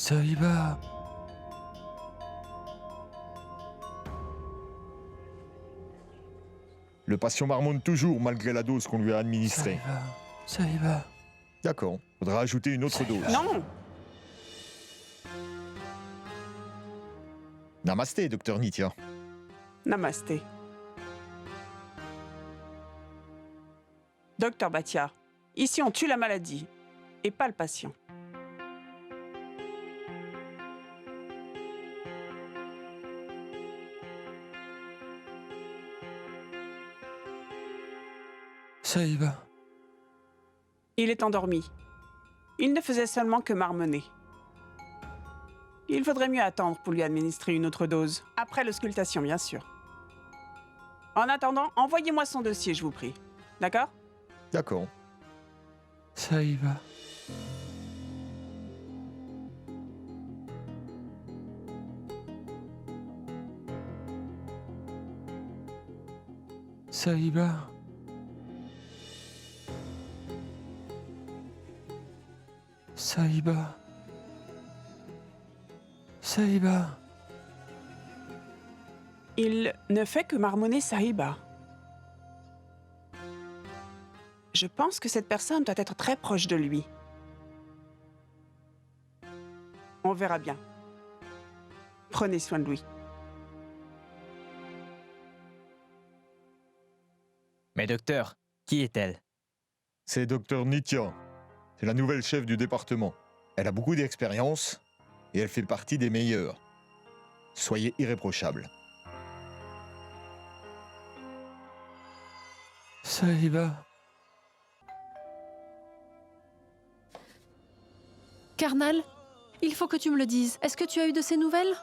Sahiba. Le patient marmonne toujours malgré la dose qu'on lui a administrée. Sahiba. D'accord. Faudra ajouter une autre dose. Non! Namasté, docteur Nitya. Namasté. Docteur Bhatia, ici on tue la maladie, et pas le patient. Sahiba. Il est endormi. Il ne faisait seulement que marmonner. Il faudrait mieux attendre pour lui administrer une autre dose, après l'auscultation bien sûr. En attendant, envoyez-moi son dossier, je vous prie. D'accord? D'accord. Sahiba. Sahiba. Sahiba. Sahiba. Il ne fait que marmonner Sahiba. Je pense que cette personne doit être très proche de lui. On verra bien. Prenez soin de lui. Mais docteur, qui est-elle? C'est docteur Nitya. C'est la nouvelle chef du département. Elle a beaucoup d'expérience et elle fait partie des meilleures. Soyez irréprochable. Sahiba. Karnal, il faut que tu me le dises. Est-ce que tu as eu de ces nouvelles?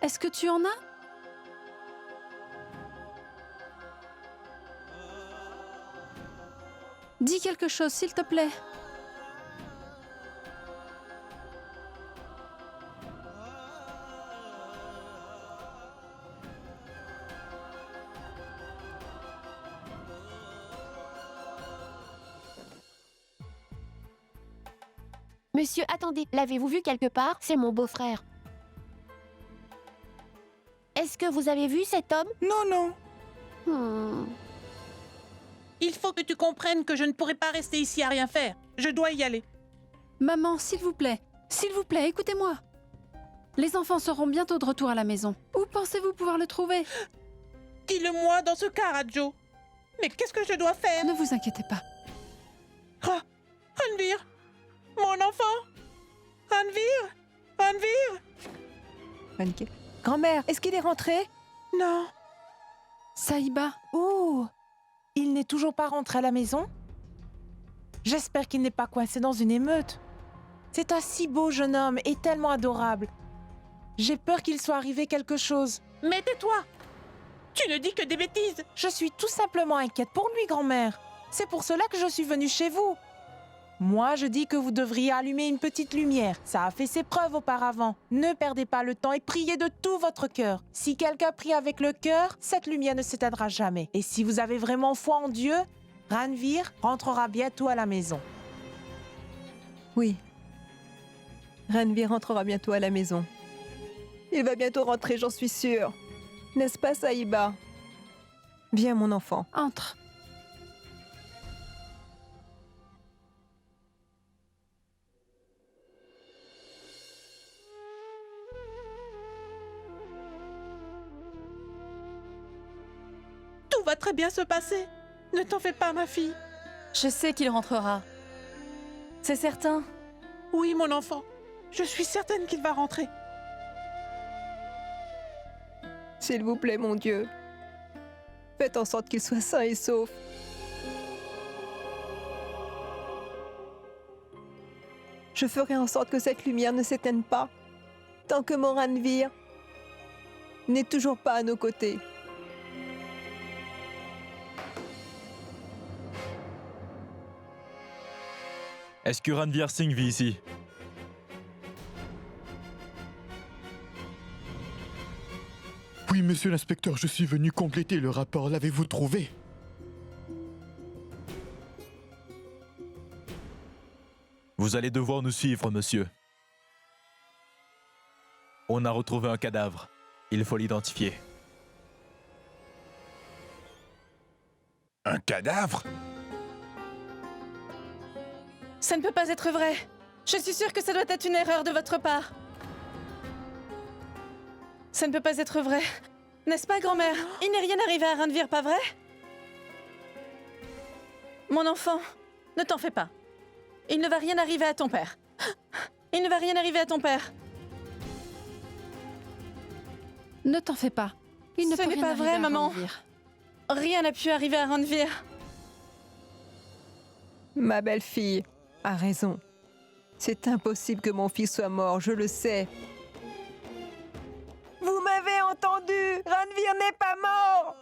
Est-ce que tu en as? Dis quelque chose, s'il te plaît. Monsieur, attendez, l'avez-vous vu quelque part? C'est mon beau-frère. Est-ce que vous avez vu cet homme? Non. Il faut que tu comprennes que je ne pourrai pas rester ici à rien faire. Je dois y aller. Maman, s'il vous plaît, écoutez-moi. Les enfants seront bientôt de retour à la maison. Où pensez-vous pouvoir le trouver? Dis-le-moi dans ce cas, Radjo. Mais qu'est-ce que je dois faire? Ne vous inquiétez pas. Ranveer, mon enfant. Ranveer. Paniqué. Grand-mère, est-ce qu'il est rentré? Non. Sahiba, Oh, il n'est toujours pas rentré à la maison? J'espère qu'il n'est pas coincé dans une émeute. C'est un si beau jeune homme et tellement adorable. J'ai peur qu'il soit arrivé quelque chose. Mais tais-toi. Tu ne dis que des bêtises. Je suis tout simplement inquiète pour lui, grand-mère. C'est pour cela que je suis venue chez vous. Moi, je dis que vous devriez allumer une petite lumière. Ça a fait ses preuves auparavant. Ne perdez pas le temps et priez de tout votre cœur. Si quelqu'un prie avec le cœur, cette lumière ne s'éteindra jamais. Et si vous avez vraiment foi en Dieu, Ranveer rentrera bientôt à la maison. Oui. Ranveer rentrera bientôt à la maison. Il va bientôt rentrer, j'en suis sûre. N'est-ce pas, Sahiba? Viens, mon enfant. entre. Tout va très bien se passer. Ne t'en fais pas, ma fille. Je sais qu'il rentrera. C'est certain. Oui, mon enfant. Je suis certaine qu'il va rentrer. S'il vous plaît, mon Dieu. Faites en sorte qu'il soit sain et sauf. Je ferai en sorte que cette lumière ne s'éteigne pas, tant que mon Ranveer n'est toujours pas à nos côtés. Est-ce que Ranveer Singh vit ici? Oui, monsieur l'inspecteur, je suis venu compléter le rapport. L'avez-vous trouvé? Vous allez devoir nous suivre, monsieur. On a retrouvé un cadavre. Il faut l'identifier. Un cadavre? Ça ne peut pas être vrai. Je suis sûre que ça doit être une erreur de votre part. Ça ne peut pas être vrai. N'est-ce pas, grand-mère? Il n'est rien arrivé à Ranvir, pas vrai? Mon enfant, ne t'en fais pas. Il ne va rien arriver à ton père. Il ne va rien arriver à ton père. Ne t'en fais pas. Il ne Ce peut n'est rien pas arriver vrai, à maman. Ranvir. Rien n'a pu arriver à Ranvir. Ma belle-fille a raison. C'est impossible que mon fils soit mort, je le sais. Vous m'avez entendu! Ranvir n'est pas mort!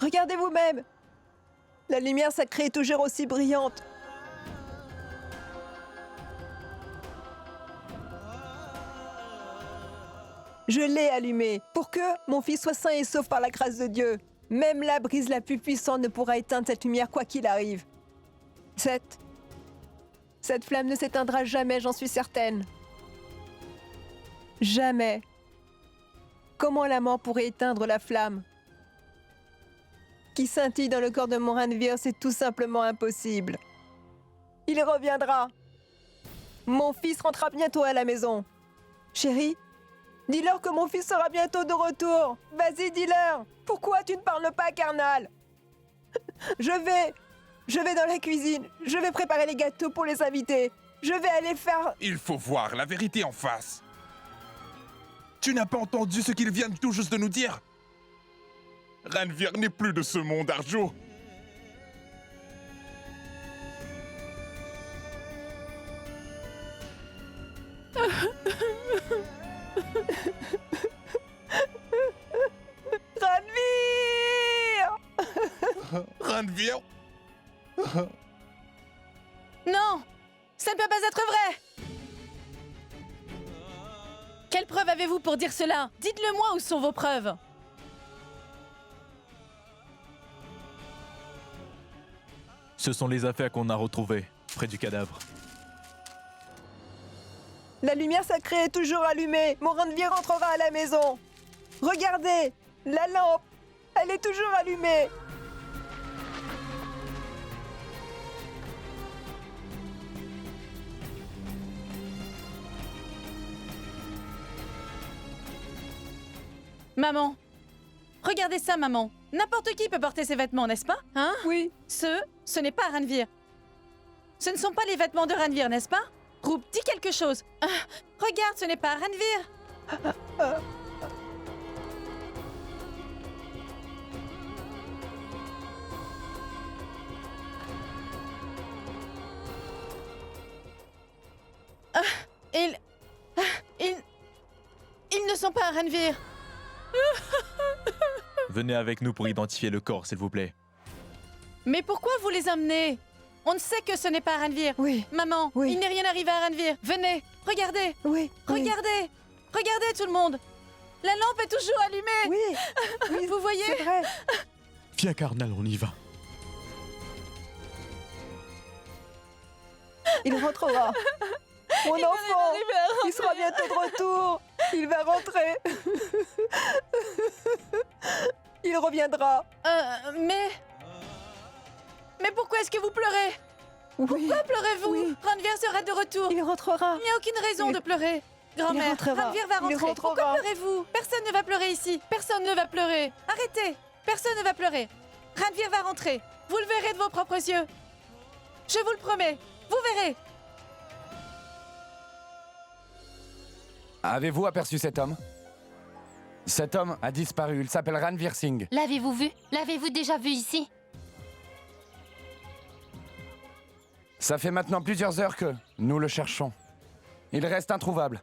Regardez vous-même! La lumière sacrée est toujours aussi brillante. Je l'ai allumée pour que mon fils soit sain et sauf par la grâce de Dieu. Même la brise la plus puissante ne pourra éteindre cette lumière quoi qu'il arrive. Cette flamme ne s'éteindra jamais, j'en suis certaine. Jamais. Comment la mort pourrait éteindre la flamme qui scintille dans le corps de mon Ranvir? C'est tout simplement impossible. Il reviendra. Mon fils rentrera bientôt à la maison. Chérie, dis-leur que mon fils sera bientôt de retour. Vas-y, dis-leur. Pourquoi tu ne parles pas, carnal? Je vais dans la cuisine. Je vais préparer les gâteaux pour les invités. Je vais aller faire... Il faut voir la vérité en face. Tu n'as pas entendu ce qu'ils viennent tout juste de nous dire? Ranvir n'est plus de ce monde, Arjo. Ranvir! Ranvir? Non! Ça ne peut pas être vrai! Quelle preuve avez-vous pour dire cela? Dites-le-moi, où sont vos preuves? Ce sont les affaires qu'on a retrouvées près du cadavre. La lumière sacrée est toujours allumée. Mon Ranvir rentrera à la maison. Regardez, la lampe, elle est toujours allumée. Maman! Regardez ça, maman! N'importe qui peut porter ces vêtements, n'est-ce pas? Hein? Oui. Ce n'est pas Ranvir. Ce ne sont pas les vêtements de Ranvir, n'est-ce pas? Roup, dis quelque chose. Ah, regarde, ce n'est pas Ranvir. Ah, ils ne sont pas Ranvir. Venez avec nous pour identifier le corps, s'il vous plaît. Mais pourquoi vous les amenez? On ne sait que ce n'est pas Ranvir. Oui. Maman, Oui. il n'est rien arrivé à Ranvir. Venez, regardez. Oui. Regardez. Regardez tout le monde. La lampe est toujours allumée. Oui. Oui, Vous voyez? c'est vrai. Viens, Carnal, on y va. Il rentrera. Mon enfant, il sera bientôt de retour. Il va rentrer. Il reviendra. Mais pourquoi est-ce que vous pleurez? Oui. Pourquoi pleurez-vous? Oui. Ranvir sera de retour. Il rentrera. Il n'y a aucune raison Il- de pleurer. Grand-mère, rentrera. Ranvir va Il rentrer. rentrera. Pourquoi pleurez-vous? Personne ne va pleurer ici. Personne ne va pleurer. Arrêtez. Personne ne va pleurer. Ranvir va rentrer. Vous le verrez de vos propres yeux. Je vous le promets. Vous verrez. Avez-vous aperçu cet homme? Cet homme a disparu. Il s'appelle Ranvir Singh. L'avez-vous vu? L'avez-vous déjà vu ici? Ça fait maintenant plusieurs heures que nous le cherchons. Il reste introuvable.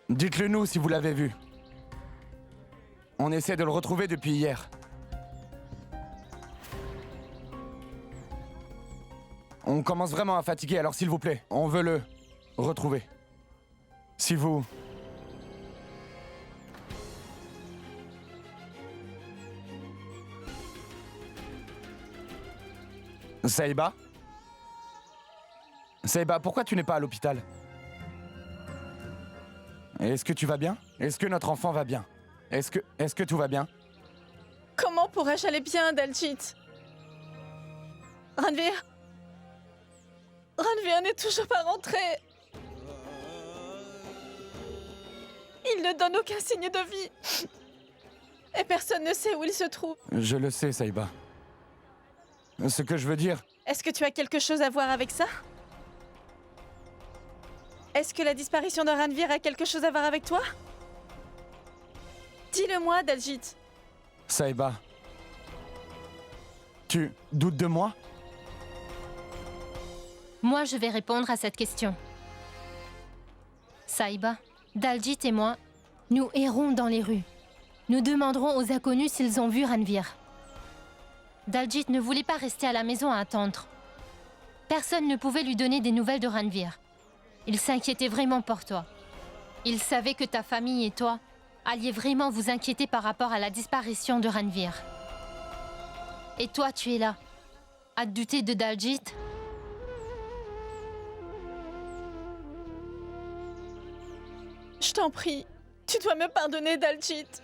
Dites-le nous si vous l'avez vu. On essaie de le retrouver depuis hier. On commence vraiment à fatiguer, alors s'il vous plaît, on veut le retrouver. Si vous... Saïba? Saïba, pourquoi tu n'es pas à l'hôpital? Est-ce que tu vas bien? Est-ce que notre enfant va bien? Est-ce que tout va bien? Comment pourrais-je aller bien, Daljit? Ranvir n'est toujours pas rentré. Il ne donne aucun signe de vie. Et personne ne sait où il se trouve. Je le sais, Saïba. Ce que je veux dire... Est-ce que tu as quelque chose à voir avec ça? Est-ce que la disparition de Ranvir a quelque chose à voir avec toi? Dis-le-moi, Daljit. Saïba. Tu doutes de moi? Moi, je vais répondre à cette question. Saïba, Daljit et moi, nous errons dans les rues. Nous demanderons aux inconnus s'ils ont vu Ranvir. Daljit ne voulait pas rester à la maison à attendre. Personne ne pouvait lui donner des nouvelles de Ranvir. Il s'inquiétait vraiment pour toi. Il savait que ta famille et toi alliez vraiment vous inquiéter par rapport à la disparition de Ranvir. Et toi, tu es là, à douter de Daljit? Je t'en prie, tu dois me pardonner, Daljit.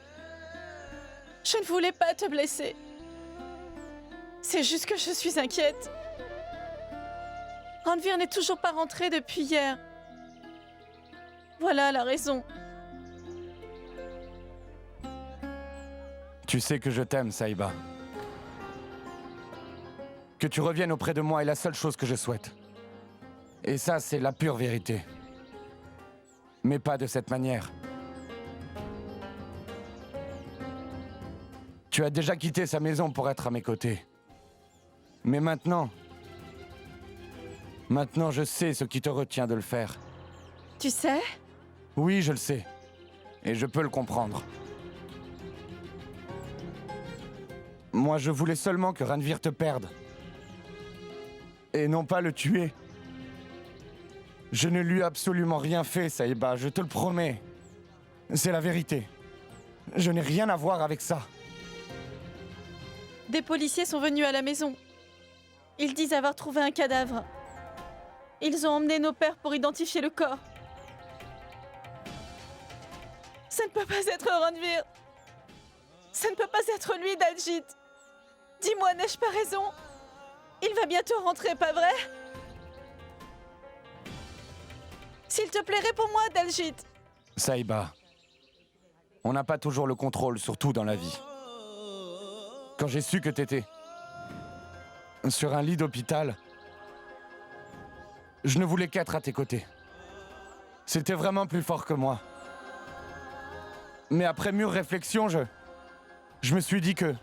Je ne voulais pas te blesser. C'est juste que je suis inquiète. Ranvir n'est toujours pas rentré depuis hier. Voilà la raison. Tu sais que je t'aime, Saïba. Que tu reviennes auprès de moi est la seule chose que je souhaite. Et ça, c'est la pure vérité. Mais pas de cette manière. Tu as déjà quitté sa maison pour être à mes côtés. Mais maintenant... Maintenant, je sais ce qui te retient de le faire. Tu sais? Oui, je le sais. Et je peux le comprendre. Moi, je voulais seulement que Ranvir te perde. Et non pas le tuer. Je ne lui ai absolument rien fait, Saïba, je te le promets. C'est la vérité. Je n'ai rien à voir avec ça. Des policiers sont venus à la maison. Ils disent avoir trouvé un cadavre. Ils ont emmené nos pères pour identifier le corps. Ça ne peut pas être Ranvir. Ça ne peut pas être lui, Daljit. Dis-moi, n'ai-je pas raison? Il va bientôt rentrer, pas vrai? S'il te plaît, réponds-moi, Daljit. Saïba, on n'a pas toujours le contrôle sur tout dans la vie. Quand j'ai su que t'étais sur un lit d'hôpital, je ne voulais qu'être à tes côtés. C'était vraiment plus fort que moi. Mais après mûre réflexion, je me suis dit que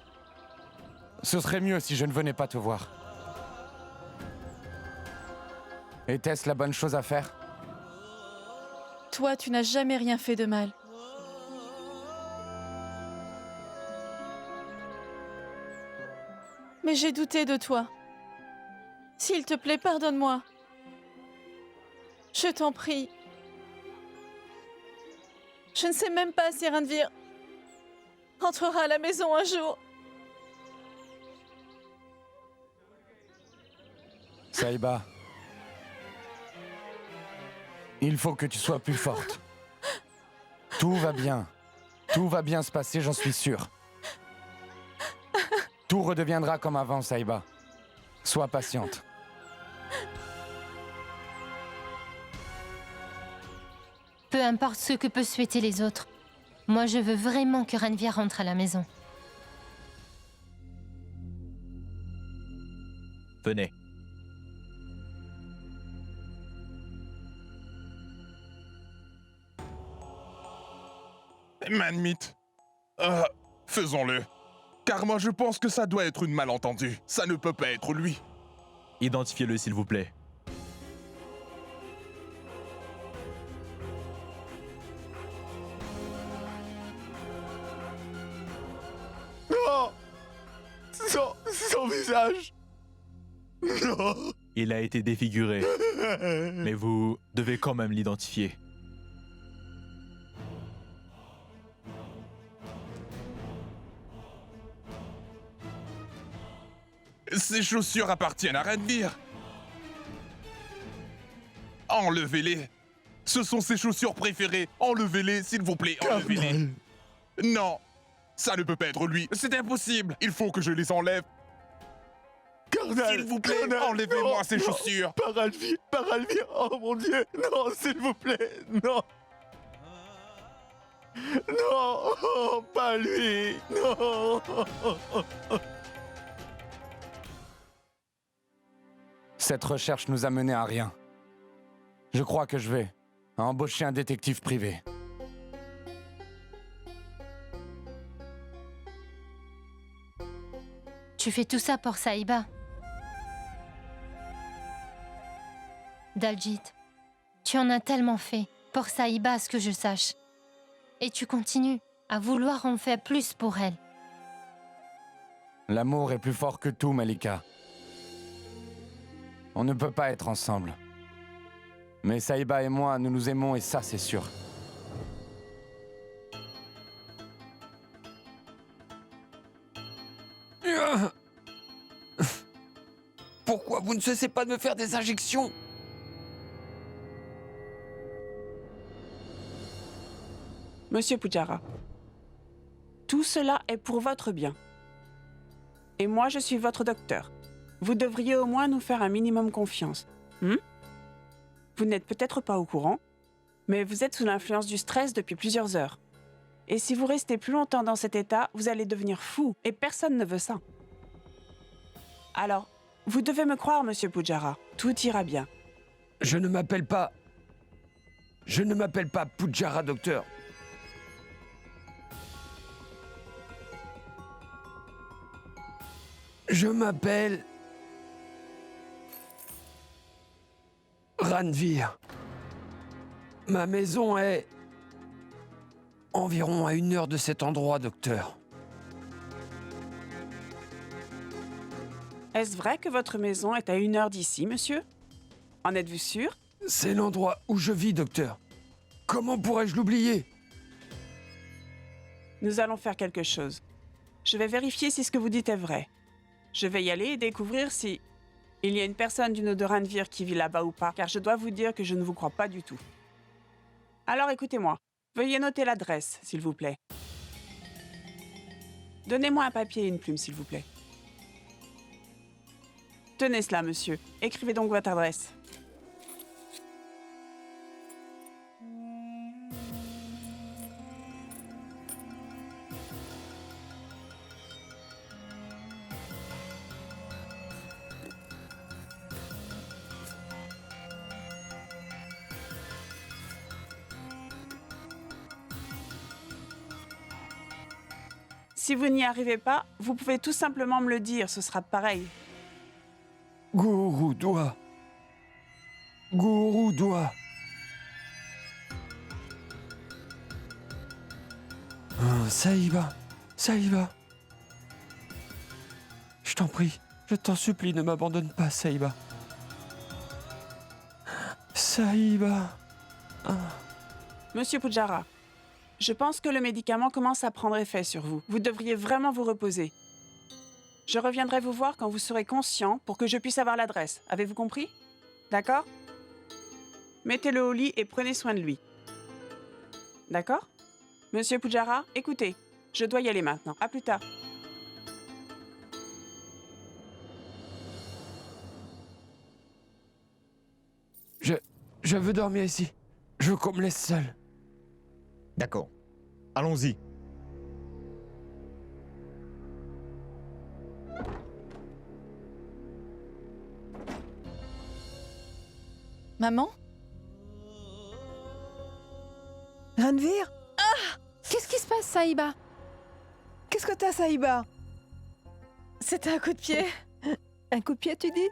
ce serait mieux si je ne venais pas te voir. Était-ce la bonne chose à faire? Toi, tu n'as jamais rien fait de mal. Mais j'ai douté de toi. S'il te plaît, pardonne-moi. Je t'en prie. Je ne sais même pas si Ranvir rentrera à la maison un jour. Saïba, il faut que tu sois plus forte. Tout va bien. Tout va bien se passer, j'en suis sûr. Tout redeviendra comme avant, Saïba. Sois patiente. Peu importe ce que peuvent souhaiter les autres, moi je veux vraiment que Ranvir rentre à la maison. Venez. Manmit, faisons-le. Car moi je pense que ça doit être une malentendue. Ça ne peut pas être lui. Identifiez-le, s'il vous plaît. Non! Son visage! Non! Il a été défiguré. Mais vous devez quand même l'identifier. Ces chaussures appartiennent à Ranveer. Enlevez-les. Ce sont ses chaussures préférées. Enlevez-les, s'il vous plaît. Enlevez-les. Non, ça ne peut pas être lui. C'est impossible. Il faut que je les enlève. S'il vous plaît, enlevez-moi ces chaussures. Par Ranveer, oh mon Dieu, non, s'il vous plaît, non. Non, oh, pas lui, non. Cette recherche nous a mené à rien. Je crois que je vais embaucher un détective privé. Tu fais tout ça pour Saïba. Daljit, tu en as tellement fait pour Saïba, à ce que je sache. Et tu continues à vouloir en faire plus pour elle. L'amour est plus fort que tout, Malika. On ne peut pas être ensemble. Mais Saïba et moi, nous nous aimons et ça, c'est sûr. Pourquoi vous ne cessez pas de me faire des injections? Monsieur Pujara, tout cela est pour votre bien. Et moi, je suis votre docteur. Vous devriez au moins nous faire un minimum confiance. Vous n'êtes peut-être pas au courant, mais vous êtes sous l'influence du stress depuis plusieurs heures. Et si vous restez plus longtemps dans cet état, vous allez devenir fou, et personne ne veut ça. Alors, vous devez me croire, Monsieur Pujara, tout ira bien. Je ne m'appelle pas Pujara, docteur. Je m'appelle Ranveer. Ma maison est environ à 1 heure de cet endroit, docteur. Est-ce vrai que votre maison est à 1 heure d'ici, monsieur? En êtes-vous sûr? C'est l'endroit où je vis, docteur. Comment pourrais-je l'oublier? Nous allons faire quelque chose. Je vais vérifier si ce que vous dites est vrai. Je vais y aller et découvrir si il y a une personne du nom de Ranveer qui vit là-bas ou pas, car je dois vous dire que je ne vous crois pas du tout. Alors écoutez-moi, veuillez noter l'adresse, s'il vous plaît. Donnez-moi un papier et une plume, s'il vous plaît. Tenez cela, monsieur. Écrivez donc votre adresse. Si vous n'y arrivez pas, vous pouvez tout simplement me le dire, ce sera pareil. Gurudwa. Saïba. Je t'en prie, je t'en supplie, ne m'abandonne pas, Saïba. Monsieur Pujara, je pense que le médicament commence à prendre effet sur vous. Vous devriez vraiment vous reposer. Je reviendrai vous voir quand vous serez conscient pour que je puisse avoir l'adresse. Avez-vous compris? D'accord? Mettez-le au lit et prenez soin de lui. D'accord? Monsieur Pujara, écoutez, je dois y aller maintenant. À plus tard. Je veux dormir ici. Je veux qu'on me laisse seul. D'accord. Allons-y. Maman? Ranveer? Qu'est-ce qui se passe, Saïba? Qu'est-ce que t'as, Saïba? C'était un coup de pied. Un coup de pied, tu dis?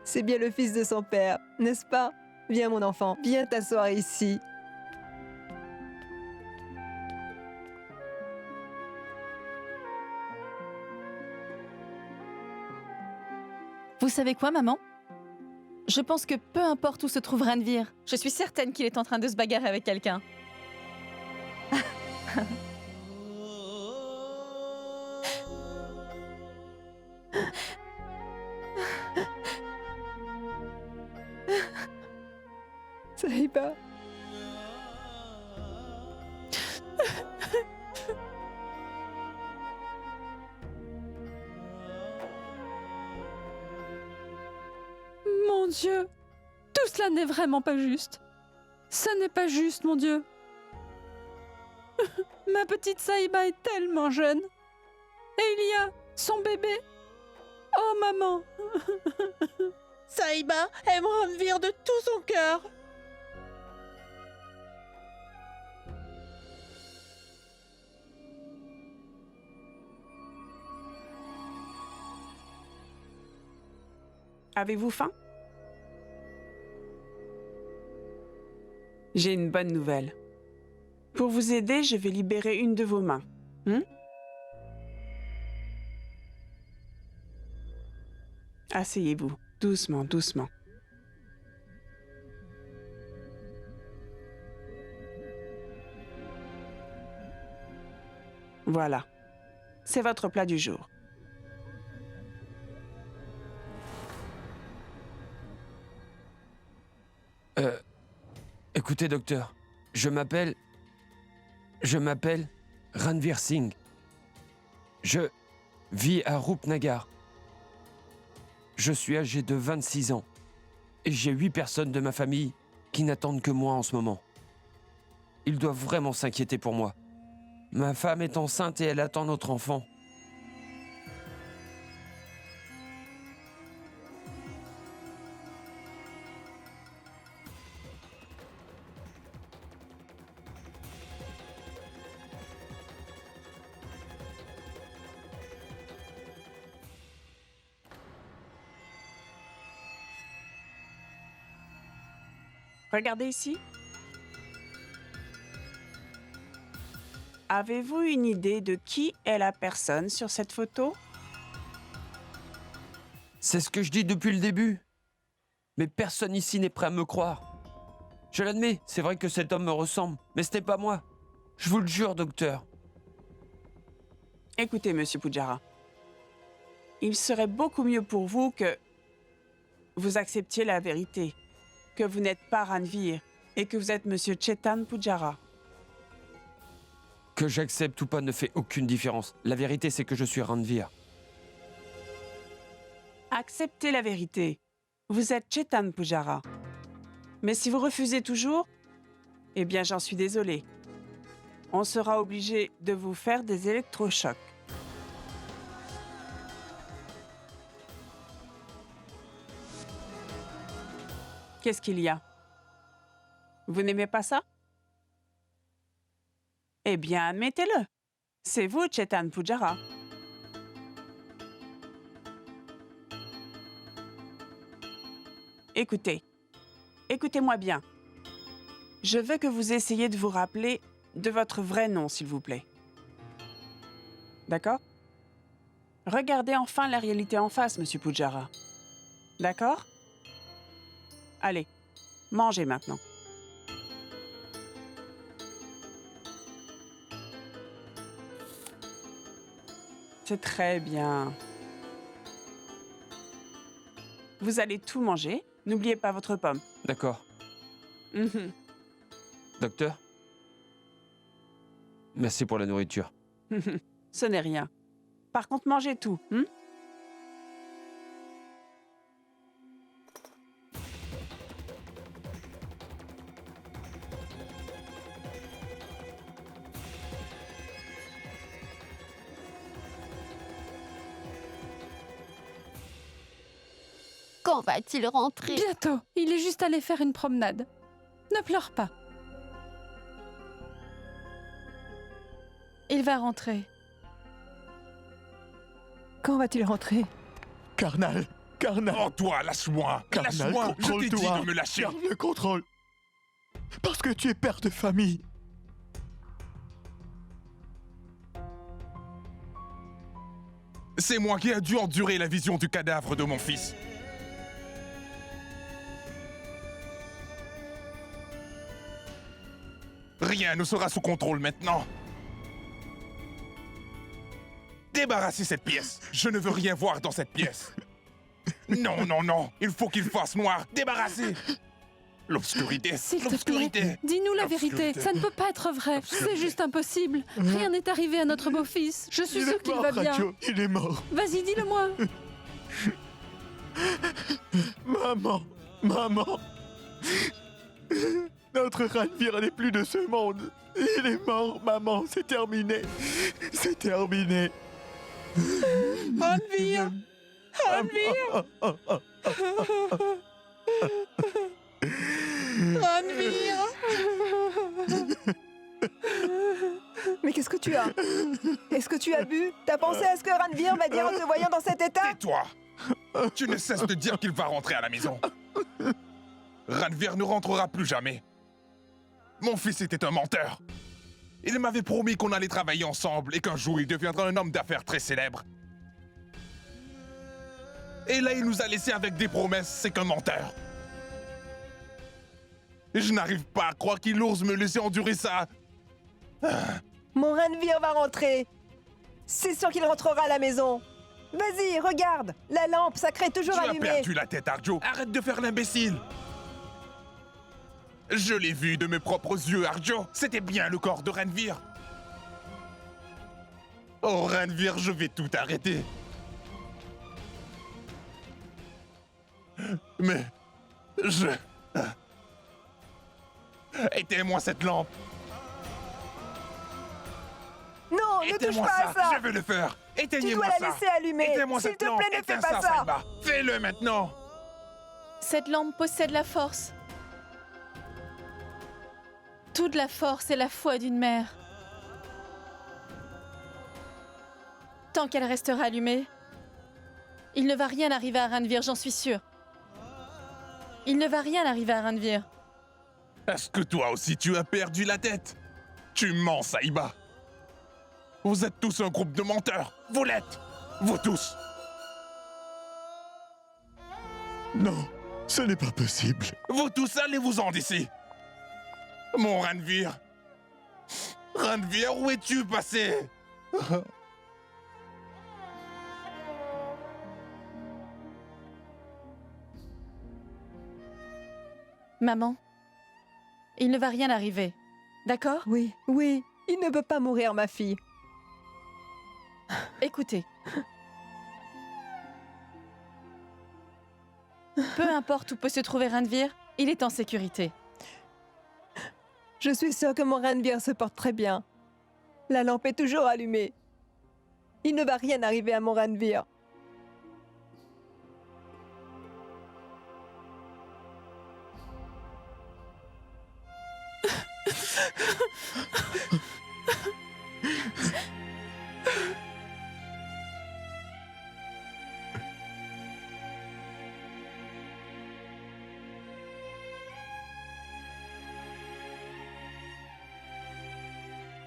C'est bien le fils de son père, n'est-ce pas? Viens, mon enfant, viens t'asseoir ici. Vous savez quoi, maman? Je pense que peu importe où se trouve Ranveer, je suis certaine qu'il est en train de se bagarrer avec quelqu'un. Saïba. Mon Dieu, tout cela n'est vraiment pas juste. Ce n'est pas juste, mon Dieu. Ma petite Saïba est tellement jeune. Et il y a son bébé. Oh maman. Saïba aime Ranvir de tout son cœur. Avez-vous faim? J'ai une bonne nouvelle. Pour vous aider, je vais libérer une de vos mains. Asseyez-vous, doucement, doucement. Voilà. C'est votre plat du jour. Écoutez, docteur, je m'appelle Ranvir Singh. Je vis à Roopnagar. Je suis âgé de 26 ans et j'ai 8 personnes de ma famille qui n'attendent que moi en ce moment. Ils doivent vraiment s'inquiéter pour moi. Ma femme est enceinte et elle attend notre enfant. Regardez ici. Avez-vous une idée de qui est la personne sur cette photo? C'est ce que je dis depuis le début. Mais personne ici n'est prêt à me croire. Je l'admets, c'est vrai que cet homme me ressemble, mais ce n'est pas moi. Je vous le jure, docteur. Écoutez, Monsieur Pujara. Il serait beaucoup mieux pour vous que vous acceptiez la vérité, que vous n'êtes pas Ranvir et que vous êtes Monsieur Chetan Pujara. Que j'accepte ou pas ne fait aucune différence. La vérité, c'est que je suis Ranvir. Acceptez la vérité. Vous êtes Chetan Pujara. Mais si vous refusez toujours, eh bien j'en suis désolée. On sera obligé de vous faire des électrochocs. Qu'est-ce qu'il y a? Vous n'aimez pas ça? Eh bien, admettez-le. C'est vous, Chetan Pujara. Écoutez. Écoutez-moi bien. Je veux que vous essayiez de vous rappeler de votre vrai nom, s'il vous plaît. D'accord? Regardez enfin la réalité en face, Monsieur Pujara. D'accord? Allez, mangez maintenant. C'est très bien. Vous allez tout manger. N'oubliez pas votre pomme. D'accord. Mhm. Docteur? Merci pour la nourriture. Ce n'est rien. Par contre, mangez tout. Quand va-t-il rentrer? Bientôt. Il est juste allé faire une promenade. Ne pleure pas. Il va rentrer. Quand va-t-il rentrer? Karnal! Karnal! Oh toi, lâche-moi! Karnal, Lâche-moi! Je t'ai dit contrôle-toi! de me lâcher! Garde le contrôle! Parce que tu es père de famille! C'est moi qui ai dû endurer la vision du cadavre de mon fils. Rien ne sera sous contrôle maintenant. Débarrassez cette pièce. Je ne veux rien voir dans cette pièce. Non, non, non. Il faut qu'il fasse noir. Débarrassez. L'obscurité. S'il te L'obscurité. plaît, dis-nous la vérité. L'obscurité. Ça ne peut pas être vrai. C'est juste impossible. Rien n'est arrivé à notre beau-fils. Je suis sûre qu'il va bien. Radio, il est mort. Vas-y, dis-le-moi. Maman, maman. Notre Ranvir n'est plus de ce monde. Il est mort, maman. C'est terminé. C'est terminé. Ranvir. Ranvir. Ranvir. Mais qu'est-ce que tu as? Est-ce que tu as bu? T'as pensé à ce que Ranvir va dire en te voyant dans cet état? Tais-toi. Tu ne cesses de dire qu'il va rentrer à la maison. Ranvir ne rentrera plus jamais. Mon fils était un menteur. Il m'avait promis qu'on allait travailler ensemble et qu'un jour il deviendra un homme d'affaires très célèbre. Et là, il nous a laissés avec des promesses, c'est qu'un menteur. Je n'arrive pas à croire qu'il ose me laisser endurer ça. Mon Ranvir va rentrer. C'est sûr qu'il rentrera à la maison. Vas-y, regarde. La lampe sacrée toujours Tu as allumée. perdu la tête, Arjo. Arrête de faire l'imbécile. Je l'ai vu de mes propres yeux, Arjo. C'était bien le corps de Ranvir. Oh, Ranvir, je vais tout arrêter. Mais... je... Éteins-moi cette lampe. Non, ne touche Éteins-moi pas à ça. Je vais le faire. Tu Éteignez-moi dois ça. la laisser allumée. Éteins-moi S'il cette te lampe. plaît, ne fais Éteins pas ça. Saïba. Fais-le maintenant. Cette lampe possède la force. Toute la force et la foi d'une mère. Tant qu'elle restera allumée, il ne va rien arriver à Ranvir, j'en suis sûre. Il ne va rien arriver à Ranvir. Est-ce que toi aussi tu as perdu la tête? Tu mens, Saïba. Vous êtes tous un groupe de menteurs. Vous l'êtes. Vous tous. Non, ce n'est pas possible. Vous tous, allez-vous-en d'ici. Mon Ranvir. Ranvir, où es-tu passé? Maman, il ne va rien arriver. D'accord? Oui, oui. Il ne peut pas mourir, ma fille. Écoutez. Peu importe où peut se trouver Ranvir, il est en sécurité. Je suis sûre que mon Ranvir se porte très bien. La lampe est toujours allumée. Il ne va rien arriver à mon Ranvir.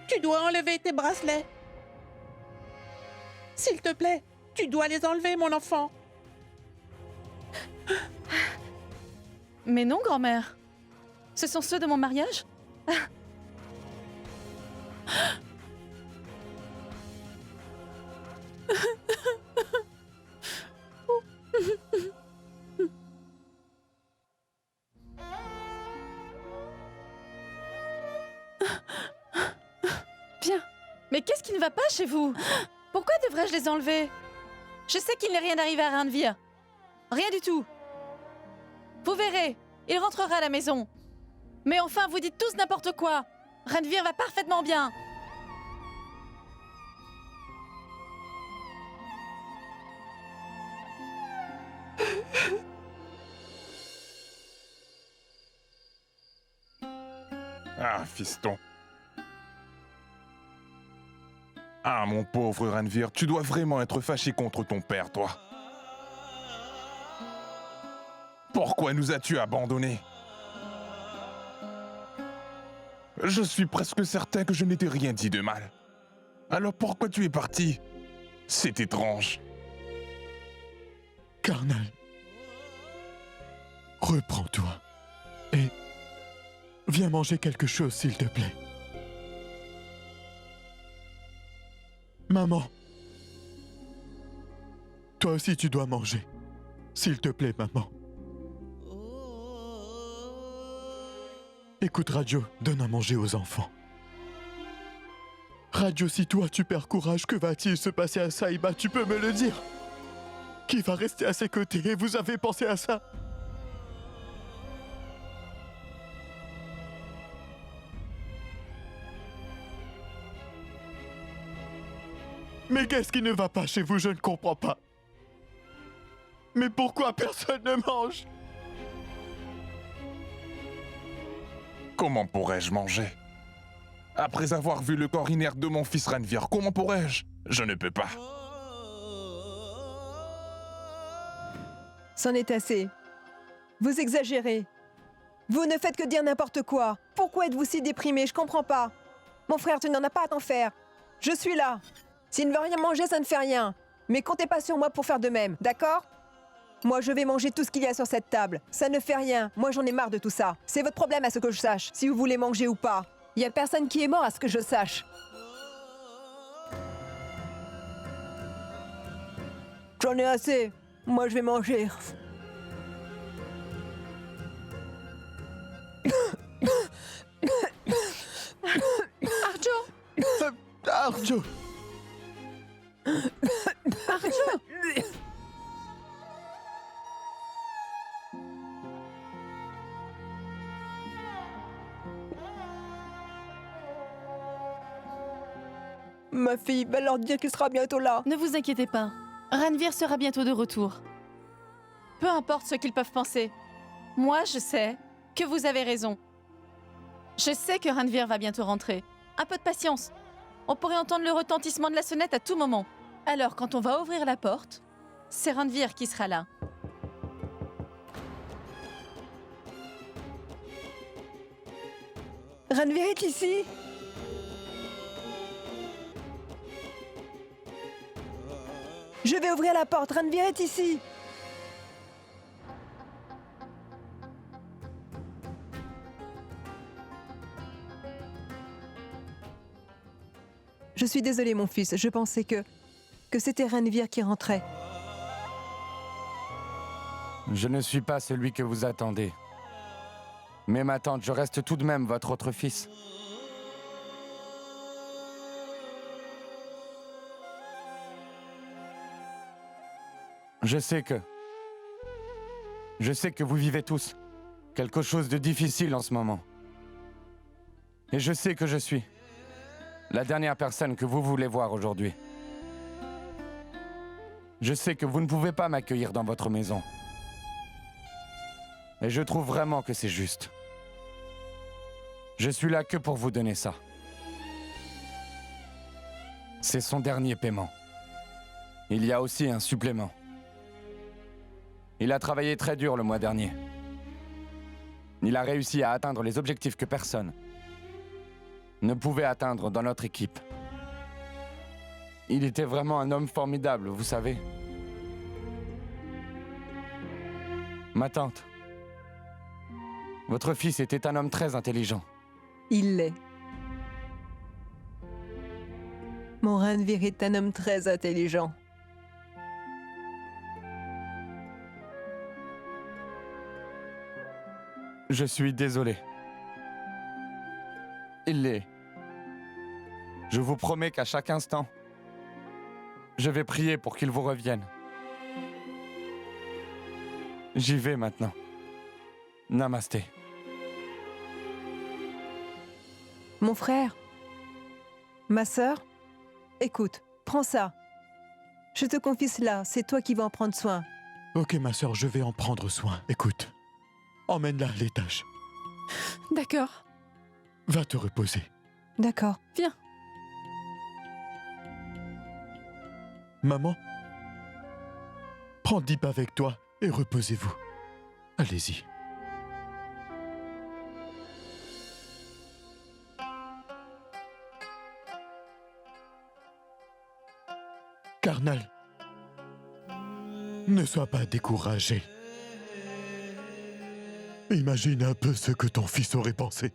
Tu dois enlever tes bracelets. S'il te plaît, tu dois les enlever, mon enfant. Mais non, grand-mère. Ce sont ceux de mon mariage? Bien. Mais qu'est-ce qui ne va pas chez vous? Pourquoi devrais-je les enlever? Je sais qu'il n'est rien arrivé à Ranvir. Rien du tout. Vous verrez, il rentrera à la maison. Mais enfin, vous dites tous n'importe quoi. Ranvir va parfaitement bien. Ah, fiston. Ah, mon pauvre Ranvir, tu dois vraiment être fâché contre ton père, toi. Pourquoi nous as-tu abandonnés? Je suis presque certain que je n'ai rien dit de mal. Alors pourquoi tu es parti? C'est étrange. Carnal, reprends-toi et viens manger quelque chose, s'il te plaît. Maman, toi aussi tu dois manger. S'il te plaît, maman. Écoute, Radio, donne à manger aux enfants. Radio, si toi tu perds courage, que va-t-il se passer à Saïba? Tu peux me le dire? Qui va rester à ses côtés? Et vous avez pensé à ça? Mais qu'est-ce qui ne va pas chez vous? Je ne comprends pas. Mais pourquoi personne ne mange? Comment pourrais-je manger? Après avoir vu le corps inerte de mon fils Ranvir, comment pourrais-je? Je ne peux pas. C'en est assez. Vous exagérez. Vous ne faites que dire n'importe quoi. Pourquoi êtes-vous si déprimé? Je comprends pas. Mon frère, tu n'en as pas à t'en faire. Je suis là. S'il ne veut rien manger, ça ne fait rien. Mais comptez pas sur moi pour faire de même, d'accord? Moi, je vais manger tout ce qu'il y a sur cette table. Ça ne fait rien. Moi, j'en ai marre de tout ça. C'est votre problème à ce que je sache, si vous voulez manger ou pas. Il y a personne qui est mort à ce que je sache. J'en ai assez. Moi, je vais manger. Arjo! Arjo! Arjo! Ma fille va leur dire qu'il sera bientôt là. Ne vous inquiétez pas. Ranvir sera bientôt de retour. Peu importe ce qu'ils peuvent penser. Moi, je sais que vous avez raison. Je sais que Ranvir va bientôt rentrer. Un peu de patience. On pourrait entendre le retentissement de la sonnette à tout moment. Alors, quand on va ouvrir la porte, c'est Ranvir qui sera là. Ranvir est ici. Je vais ouvrir la porte. Ranvir est ici. Je suis désolée, mon fils. Je pensais que c'était Ranvir qui rentrait. Je ne suis pas celui que vous attendez. Mais ma tante, je reste tout de même votre autre fils. Je sais que vous vivez tous quelque chose de difficile en ce moment. Et je sais que je suis la dernière personne que vous voulez voir aujourd'hui. Je sais que vous ne pouvez pas m'accueillir dans votre maison. Et je trouve vraiment que c'est juste. Je suis là que pour vous donner ça. C'est son dernier paiement. Il y a aussi un supplément. Il a travaillé très dur le mois dernier. Il a réussi à atteindre les objectifs que personne ne pouvait atteindre dans notre équipe. Il était vraiment un homme formidable, vous savez. Ma tante, votre fils était un homme très intelligent. Il l'est. Mon Ranvir est un homme très intelligent. Je suis désolé. Il l'est. Je vous promets qu'à chaque instant, je vais prier pour qu'il vous revienne. J'y vais maintenant. Namasté. Mon frère, ma sœur, écoute, prends ça. Je te confie cela, c'est toi qui vas en prendre soin. Ok, ma sœur, je vais en prendre soin. Écoute, emmène-la à l'étage. D'accord. Va te reposer. D'accord. Viens. Maman, prends Deep avec toi et reposez-vous. Allez-y. Karnal, ne sois pas découragé. Imagine un peu ce que ton fils aurait pensé.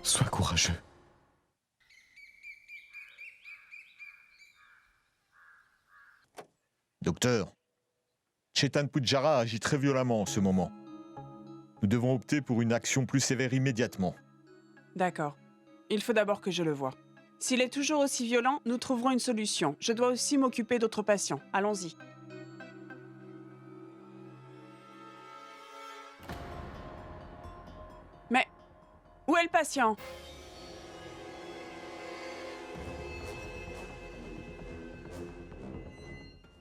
Sois courageux. Docteur, Chetan Pujara agit très violemment en ce moment. Nous devons opter pour une action plus sévère immédiatement. D'accord. Il faut d'abord que je le voie. S'il est toujours aussi violent, nous trouverons une solution. Je dois aussi m'occuper d'autres patients. Allons-y. Mais où est le patient?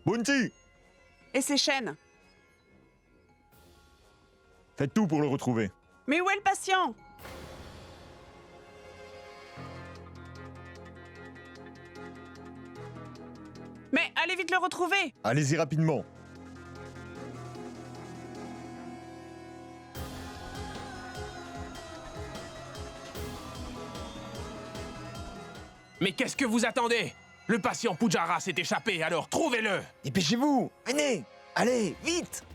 Bounty! Et ses chaînes? Faites tout pour le retrouver. Mais où est le patient? Mais allez vite le retrouver! Allez-y rapidement. Mais qu'est-ce que vous attendez? Le patient Pujara s'est échappé, alors trouvez-le! Dépêchez-vous! Venez! Allez, vite!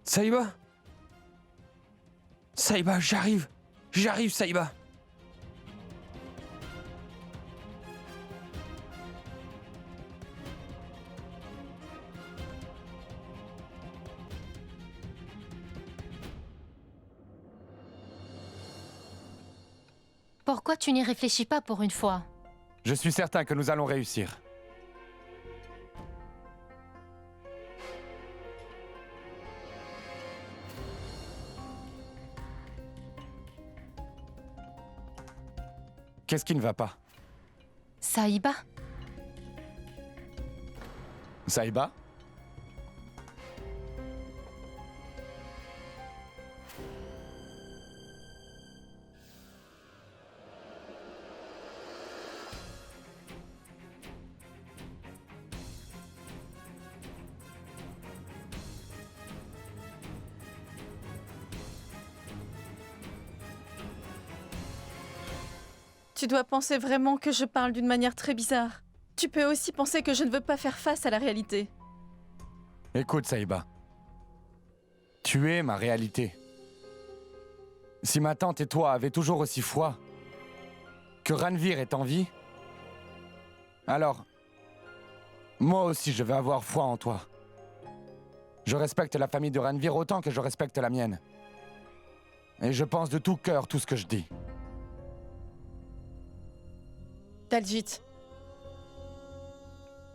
Saïba? Saïba, j'arrive! J'arrive, Saïba! Pourquoi tu n'y réfléchis pas pour une fois? Je suis certain que nous allons réussir. Qu'est-ce qui ne va pas? Saïba? Saïba? Tu dois penser vraiment que je parle d'une manière très bizarre. Tu peux aussi penser que je ne veux pas faire face à la réalité. Écoute, Saïba. Tu es ma réalité. Si ma tante et toi avez toujours aussi froid, que Ranveer est en vie, alors, moi aussi je vais avoir foi en toi. Je respecte la famille de Ranveer autant que je respecte la mienne. Et je pense de tout cœur tout ce que je dis. Daljit.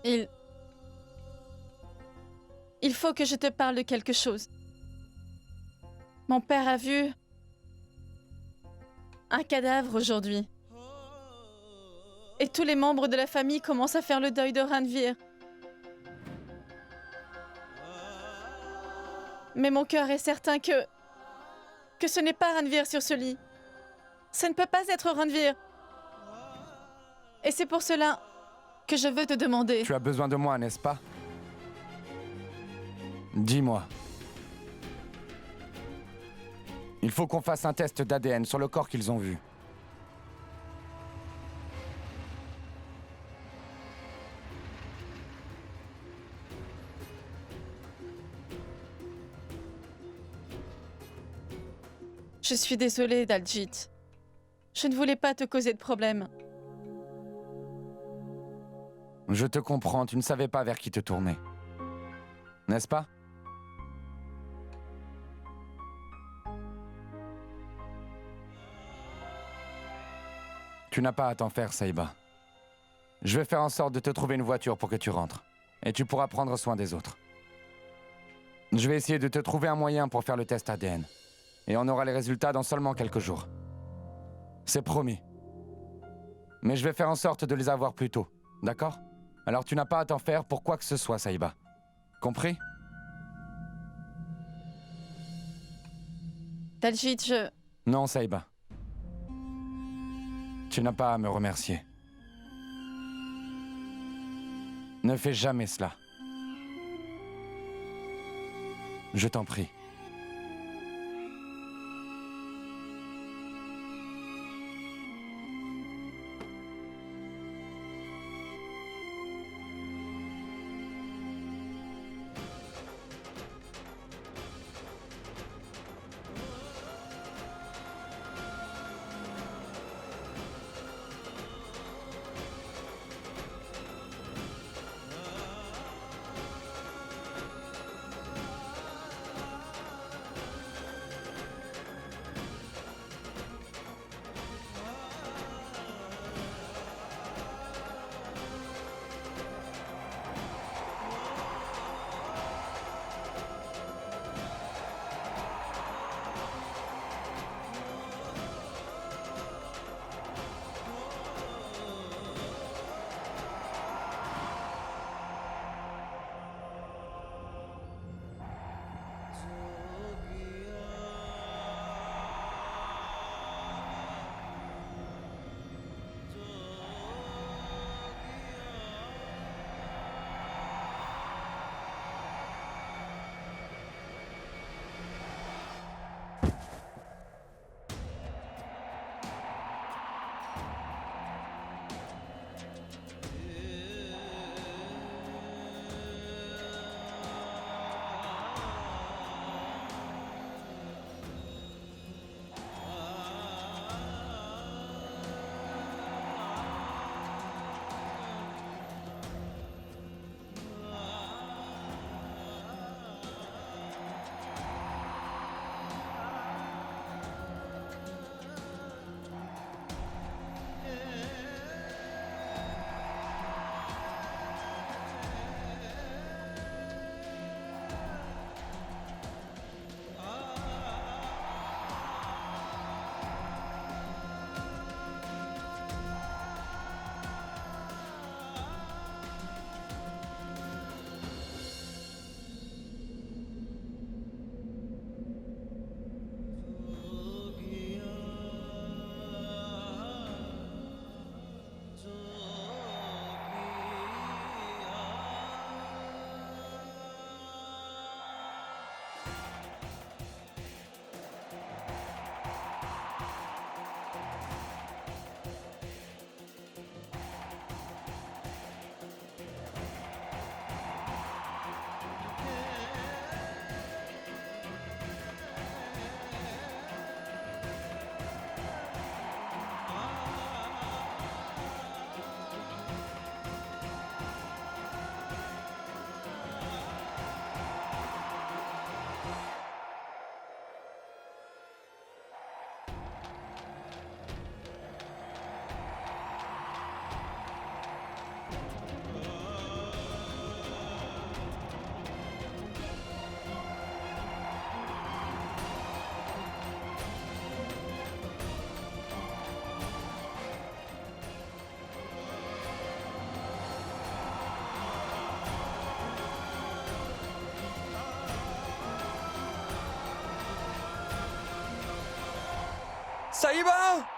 Il faut que je te parle de quelque chose. Mon père a vu un cadavre aujourd'hui. Et tous les membres de la famille commencent à faire le deuil de Ranveer. Mais mon cœur est certain que ce n'est pas Ranveer sur ce lit. Ça ne peut pas être Ranveer. Et c'est pour cela que je veux te demander... Tu as besoin de moi, n'est-ce pas? Dis-moi. Il faut qu'on fasse un test d'ADN sur le corps qu'ils ont vu. Je suis désolée, Daljit. Je ne voulais pas te causer de problème. Je te comprends, tu ne savais pas vers qui te tourner. N'est-ce pas? Tu n'as pas à t'en faire, Saïba. Je vais faire en sorte de te trouver une voiture pour que tu rentres. Et tu pourras prendre soin des autres. Je vais essayer de te trouver un moyen pour faire le test ADN. Et on aura les résultats dans seulement quelques jours. C'est promis. Mais je vais faire en sorte de les avoir plus tôt, d'accord? Alors tu n'as pas à t'en faire pour quoi que ce soit, Saïba. Compris? Daljit, je... Non, Saïba. Tu n'as pas à me remercier. Ne fais jamais cela. Je t'en prie. Saïba!